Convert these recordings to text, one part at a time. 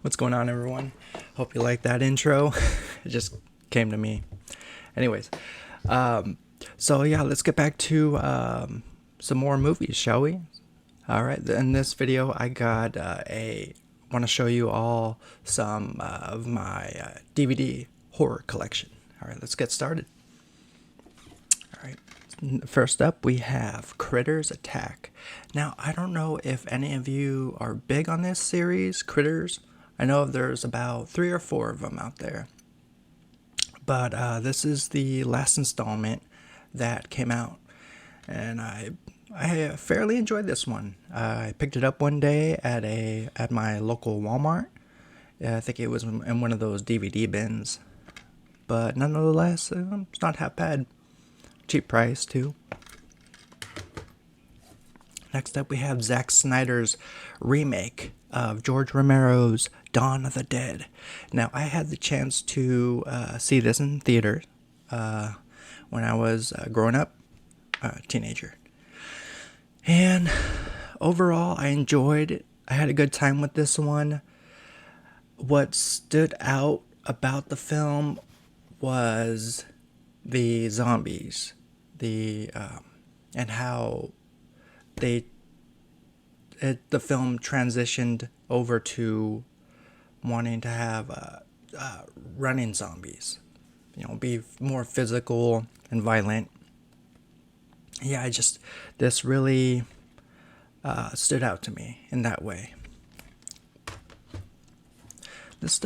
What's going on, everyone? Hope you like that intro. It just came to me. Anyways, so yeah, let's get back to some more movies, shall we? All right. In this video, I got want to show you all some of my DVD horror collection. All right, let's get started. All right. First up, we have Critters Attack. Now, I don't know if any of you are big on this series, Critters. I know there's about 3 or 4 of them out there. But this is the last installment that came out. And I fairly enjoyed this one. I picked it up one day at my local Walmart. I think it was in one of those DVD bins. But nonetheless, it's not half bad. Cheap price, too. Next up, we have Zack Snyder's remake of George Romero's Dawn of the Dead. Now, I had the chance to see this in theaters when I was growing up, a teenager. And overall, I enjoyed it. I had a good time with this one. What stood out about the film was the zombies, and how the film transitioned over to wanting to have running zombies, be more physical and violent. Yeah, this really stood out to me in that way. Next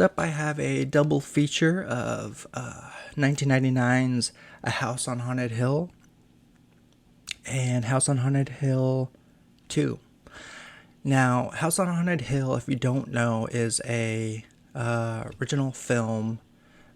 up, I have a double feature of 1999's A House on Haunted Hill and House on Haunted Hill 2. Now, House on Haunted Hill, if you don't know, is a original film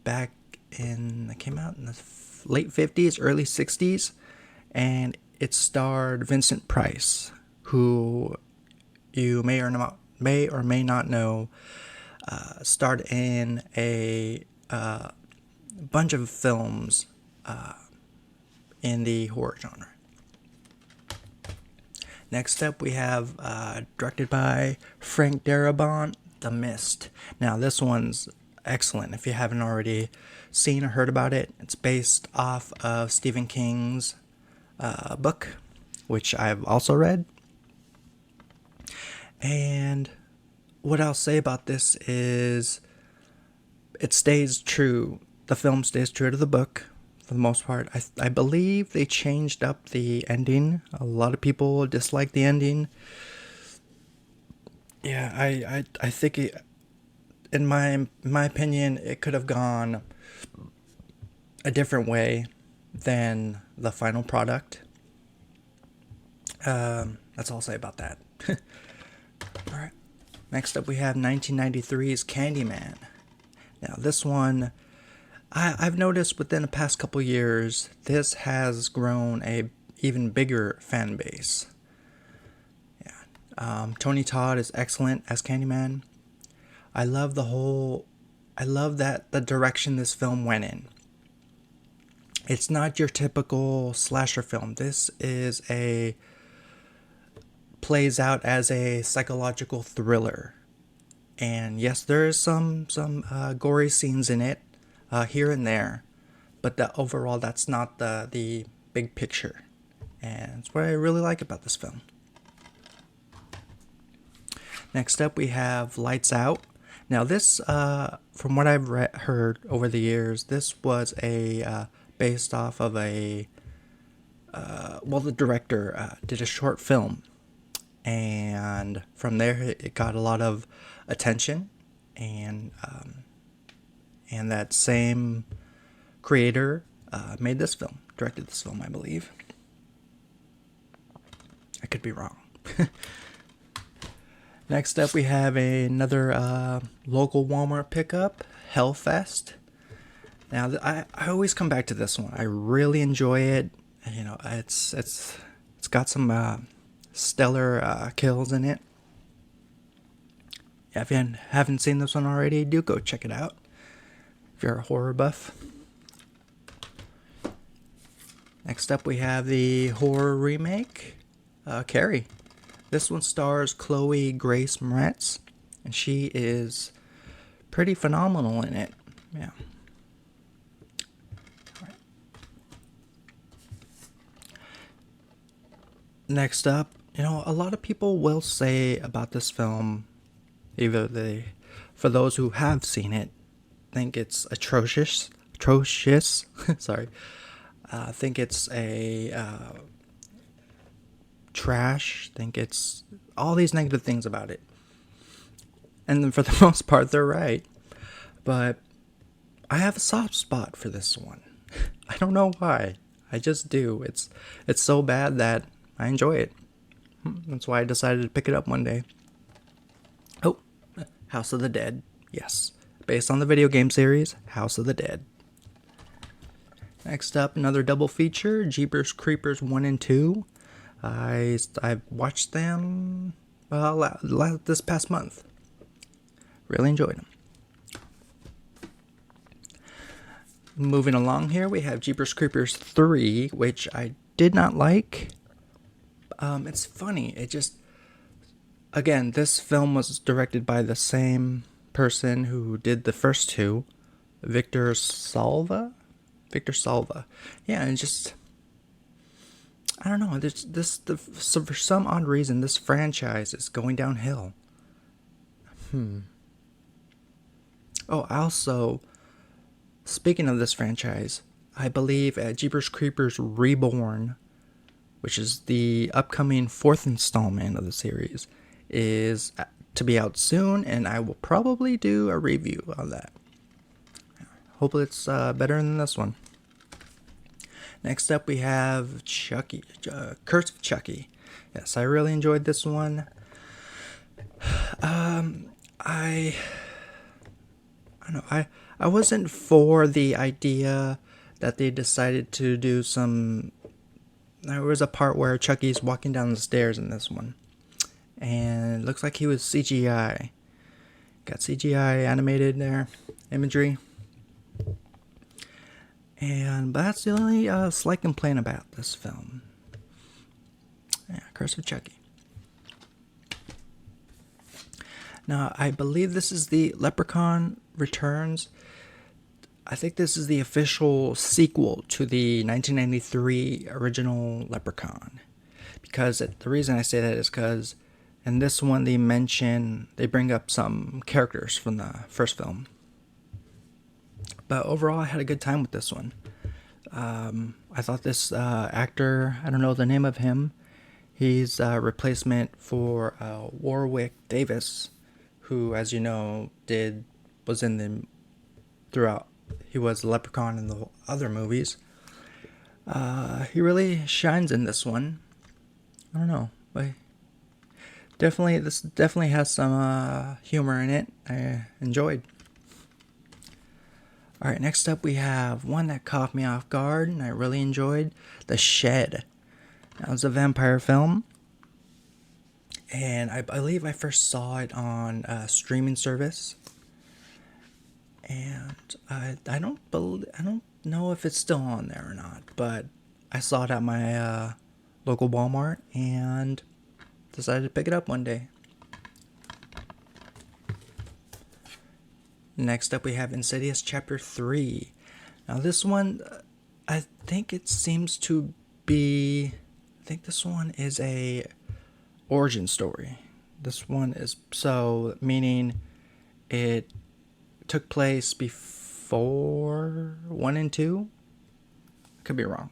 back it came out in the late 50s, early 60s, and it starred Vincent Price, who you may or may not know, starred in a bunch of films in the horror genre. Next up, we have directed by Frank Darabont, The Mist. Now, this one's excellent. If you haven't already seen or heard about it, it's based off of Stephen King's book, which I've also read. And what I'll say about this is it stays true. The film stays true to the book for the most part. I believe they changed up the ending. A lot of people dislike the ending. Yeah, I think in my opinion, it could have gone a different way than the final product. That's all I'll say about that. All right. Next up, we have 1993's Candyman. Now, this one, I've noticed within the past couple years, this has grown a even bigger fan base. Yeah, Tony Todd is excellent as Candyman. I love that the direction this film went in. It's not your typical slasher film. This is plays out as a psychological thriller. And yes, there is some gory scenes in it, here and there, but overall, that's not the big picture, and it's what I really like about this film. Next up, we have Lights Out. Now, this, from what I've heard over the years, this was based off of the director did a short film, and from there it got a lot of attention, and that same creator directed this film, I believe. I could be wrong. Next up, we have another local Walmart pickup, Hellfest. Now, I always come back to this one. I really enjoy it. It's got some stellar kills in it. Yeah, if you haven't seen this one already, do go check it out if you're a horror buff. Next up, we have the horror remake, Carrie. This one stars Chloe Grace Moretz, and she is pretty phenomenal in it. Yeah. Right. Next up, a lot of people will say about this film, for those who have seen it, think it's atrocious. Sorry. Think it's a trash. Think it's all these negative things about it. And then for the most part, they're right. But I have a soft spot for this one. I don't know why. I just do. It's so bad that I enjoy it. That's why I decided to pick it up one day. Oh, House of the Dead. Yes. Based on the video game series, House of the Dead. Next up, another double feature, Jeepers Creepers 1 and 2. I watched them this past month. Really enjoyed them. Moving along here, we have Jeepers Creepers 3, which I did not like. It's funny. Again, this film was directed by the same person who did the first two, Victor Salva. Yeah, and I don't know. So for some odd reason, this franchise is going downhill. Oh, also, speaking of this franchise, I believe Jeepers Creepers Reborn, which is the upcoming 4th installment of the series, is to be out soon, and I will probably do a review on that. Hopefully it's better than this one. Next up we have Chucky, Curse of Chucky. Yes, I really enjoyed this one. I don't know. I wasn't for the idea that they decided to do some. There was a part where Chucky's walking down the stairs in this one, and it looks like he was CGI. Got CGI animated there, imagery. But that's the only slight complaint about this film. Yeah, Curse of Chucky. Now, I believe this is the Leprechaun Returns. I think this is the official sequel to the 1993 original Leprechaun. Because the reason I say that is because in this one they bring up some characters from the first film. But overall, I had a good time with this one. I thought this actor, I don't know the name of him, he's a replacement for Warwick Davis, who, as you know, was in the throughout. He was Leprechaun in the other movies. He really shines in this one. I don't know, but this definitely has some humor in it. I enjoyed. Alright, next up we have one that caught me off guard and I really enjoyed, The Shed. That was a vampire film. And I believe I first saw it on a streaming service. And I don't know if it's still on there or not, but I saw it at my local Walmart and decided to pick it up one day. Next up we have Insidious Chapter 3. Now this one, I think this one is a origin story. This one is, meaning it took place before 1 and 2? Could be wrong.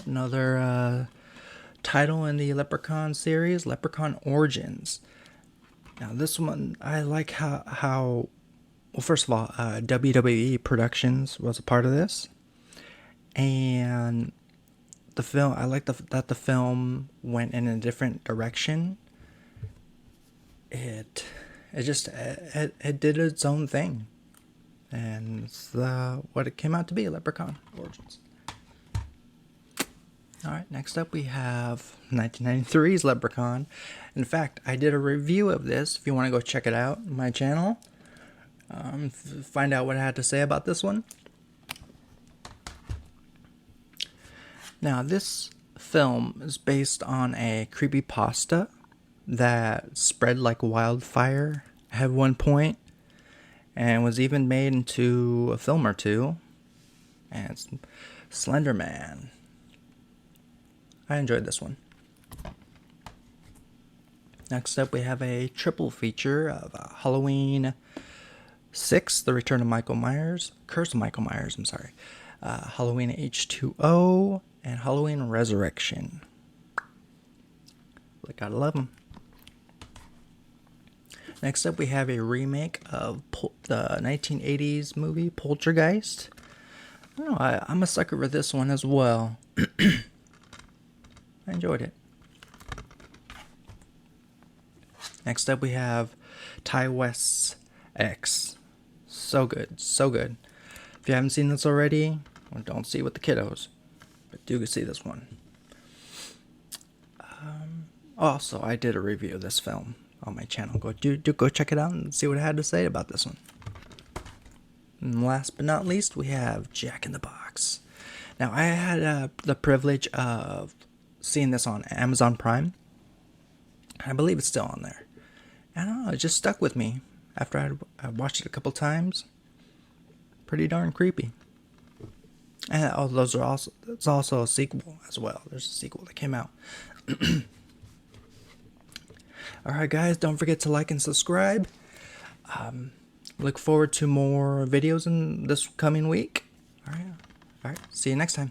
Another title in the Leprechaun series, Leprechaun Origins. Now this one, I like how well, first of all, WWE Productions was a part of this. And the film, I like that the film went in a different direction. It did its own thing. And it's what it came out to be, Leprechaun Origins. Alright, next up we have 1993's Leprechaun. In fact, I did a review of this, if you want to go check it out on my channel. Find out what I had to say about this one. Now, this film is based on a creepypasta that spread like wildfire at one point and was even made into a film or two. And it's Slenderman. I enjoyed this one. Next up, we have a triple feature of Halloween 6, The Return of Michael Myers, Curse of Michael Myers, I'm sorry, Halloween H2O, and Halloween Resurrection. I gotta love them. Next up, we have a remake of the 1980s movie Poltergeist. I don't know, I'm a sucker for this one as well. I enjoyed it. Next up, we have Ty West's X. So good, so good. If you haven't seen this already, well, don't see it with the kiddos, but do see this one. Also, I did a review of this film on my channel. Go check it out and see what I had to say about this one. And last but not least, we have Jack in the Box. Now, I had the privilege of seeing this on Amazon Prime. I believe it's still on there. I don't know, it just stuck with me after I watched it a couple times. Pretty darn creepy. And it's also a sequel as well. There's a sequel that came out. Alright guys, don't forget to like and subscribe. Look forward to more videos in this coming week. Alright, see you next time.